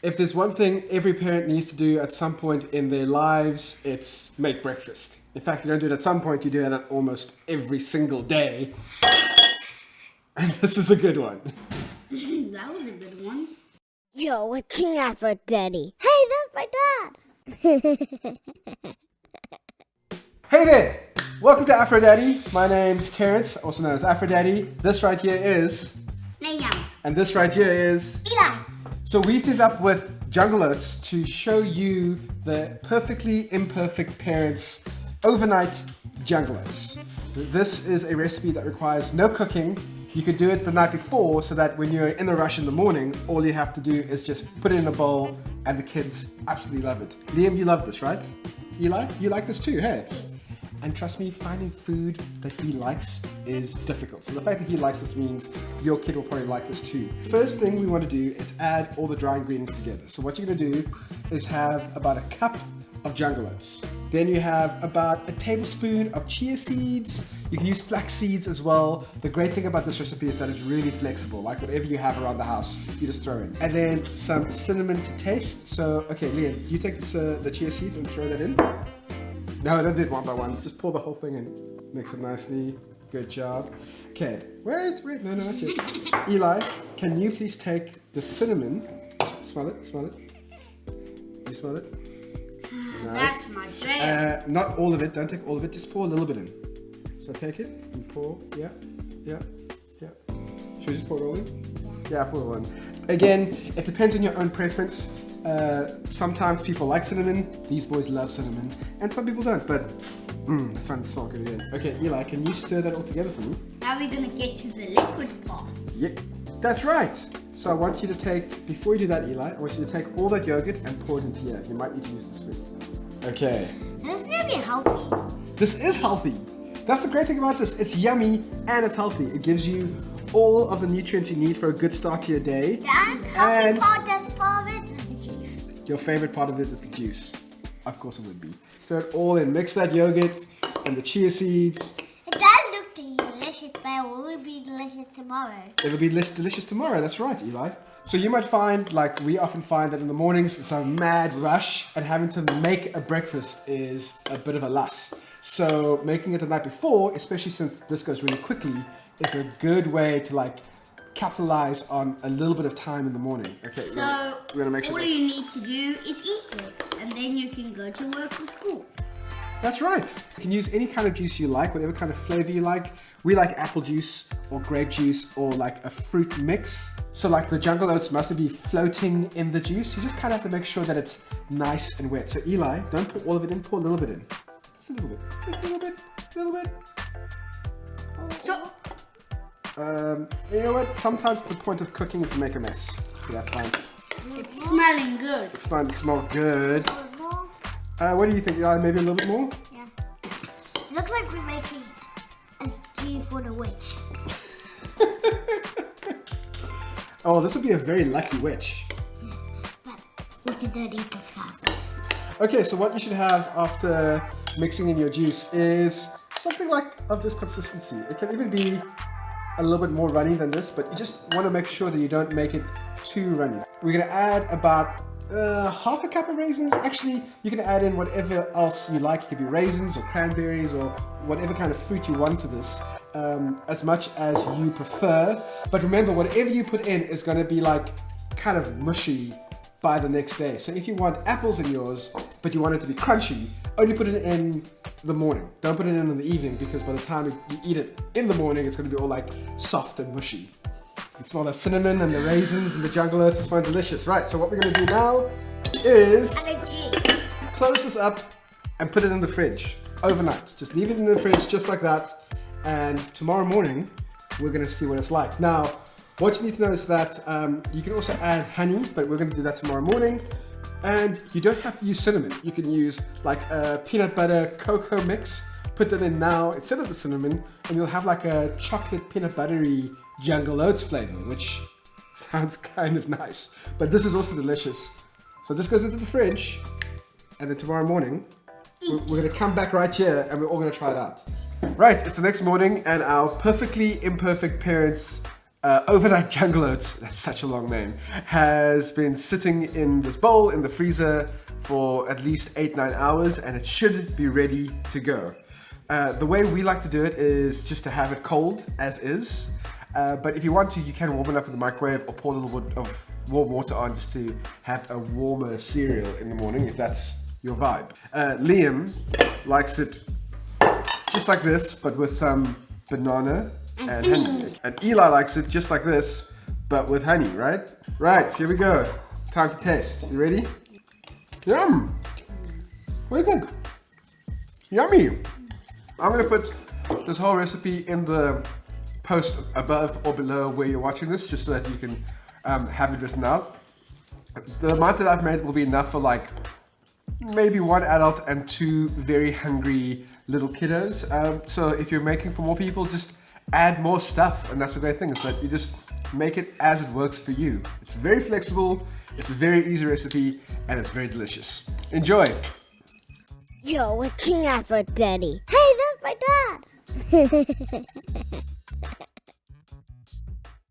If there's one thing every parent needs to do at some point in their lives, it's make breakfast. In fact, you don't do it at some point, you do it at almost every single day. And this is a good one. That was a good one. You're watching Afro Daddy. Hey, that's my dad. Hey there! Welcome to Afro Daddy. My name's Terrence, also known as Afro Daddy. This right here is... Nayam. And this right here is... Eli. So we've teamed up with Jungle Oats to show you the perfectly imperfect parents overnight Jungle Oats. This is a recipe that requires no cooking. You could do it the night before so that when you're in a rush in the morning, all you have to do is just put it in a bowl and the kids absolutely love it. Liam, you love this, right? Eli, you like this too, hey? And trust me, finding food that he likes is difficult. So the fact that he likes this means your kid will probably like this too. First thing we want to do is add all the dry ingredients together. So what you're going to do is have about a cup of Jungle Oats. Then you have about a tablespoon of chia seeds. You can use flax seeds as well. The great thing about this recipe is that it's really flexible. Like whatever you have around the house, you just throw in. And then some cinnamon to taste. So, okay, Liam, you take this, the chia seeds and throw that in. No, don't do it one by one. Just pour the whole thing in. Mix it nicely. Good job. Okay, wait, no, not yet. Eli, can you please take the cinnamon? Smell it. You smell it? Nice. That's my jam. Not all of it. Don't take all of it. Just pour a little bit in. So take it and pour. Yeah. Should we just pour it all in? Yeah, pour it all in. Again, it depends on your own preference. Sometimes people like cinnamon. These boys love cinnamon, and some people don't. But it's starting to smell good again. Okay, Eli, can you stir that all together for me? Now we're gonna get to the liquid part. Yeah, that's right. So I want you to take, before you do that, Eli, I want you to take all that yogurt and pour it into here. You might need to use the spoon. Okay. This is gonna be healthy. This is healthy. That's the great thing about this. It's yummy and it's healthy. It gives you all of the nutrients you need for a good start to your day. And part of it is the juice. Your favorite part of it is the juice. Of course it would be. Stir it all in. Mix that yogurt and the chia seeds. It does look delicious, but it will be delicious tomorrow. It'll be delicious tomorrow. That's right, Eli. So you might find, like we often find, that in the mornings it's a mad rush and having to make a breakfast is a bit of a loss. So making it the night before, especially since this goes really quickly, is a good way to like capitalize on a little bit of time in the morning. Okay, So we're gonna make sure all you need to do is eat it, and then you can go to work or school. That's right. You can use any kind of juice you like, whatever kind of flavor you like. We like apple juice or grape juice or like a fruit mix. So like the Jungle Oats must be floating in the juice. You just kind of have to make sure that it's nice and wet. So Eli, don't put all of it in, pour a little bit in. Just a little bit. Just a little bit. So, You know what? Sometimes the point of cooking is to make a mess. So that's fine. it's smelling good. It's starting to smell good. What do you think, Eli? Maybe a little bit more? Yeah. It looks like we're making a stew for the witch. Oh, this would be a very lucky witch. But we did not eat this castle. Okay, so what you should have after mixing in your juice is something like of this consistency. It can even be a little bit more runny than this, but you just want to make sure that you don't make it too runny. We're going to add about half a cup of raisins. Actually, you can add in whatever else you like. It could be raisins or cranberries or whatever kind of fruit you want to this, as much as you prefer. But remember, whatever you put in is going to be like kind of mushy by the next day. So if you want apples in yours, but you want it to be crunchy, only put it in the morning. Don't put it in the evening, because by the time you eat it in the morning, it's going to be all like soft and mushy. You smell the cinnamon and the raisins and the Jungle Oats. It smells delicious. Right, so what we're going to do now is close this up and put it in the fridge overnight. Just leave it in the fridge just like that. And tomorrow morning, we're going to see what it's like. Now, what you need to know is that you can also add honey, but we're going to do that tomorrow morning. And you don't have to use cinnamon. You can use like a peanut butter cocoa mix. Put that in now instead of the cinnamon, and you'll have like a chocolate peanut buttery Jungle Oats flavor, which sounds kind of nice. But this is also delicious. So this goes into the fridge, and then tomorrow morning, we're going to come back right here, and we're all going to try it out. Right, it's the next morning, and our perfectly imperfect parents overnight jungle oats, that's such a long name, has been sitting in this bowl in the freezer for at least 8-9 hours, and it should be ready to go. The way we like to do it is just to have it cold as is, but if you want to, you can warm it up in the microwave or pour a little bit of warm water on just to have a warmer cereal in the morning if that's your vibe. Liam likes it just like this, but with some banana and honey. And Eli likes it just like this, but with honey, right? Right, so here we go. Time to taste. You ready? Yum! What do you think? Yummy! I'm gonna put this whole recipe in the post above or below where you're watching this, just so that you can have it written out. The amount that I've made will be enough for like maybe 1 adult and 2 very hungry little kiddos. So if you're making for more people, just add more stuff, and that's the great thing, is that you just make it as it works for you. It's very flexible, it's a very easy recipe, and it's very delicious. Enjoy! You're watching out for Daddy. Hey, that's my dad!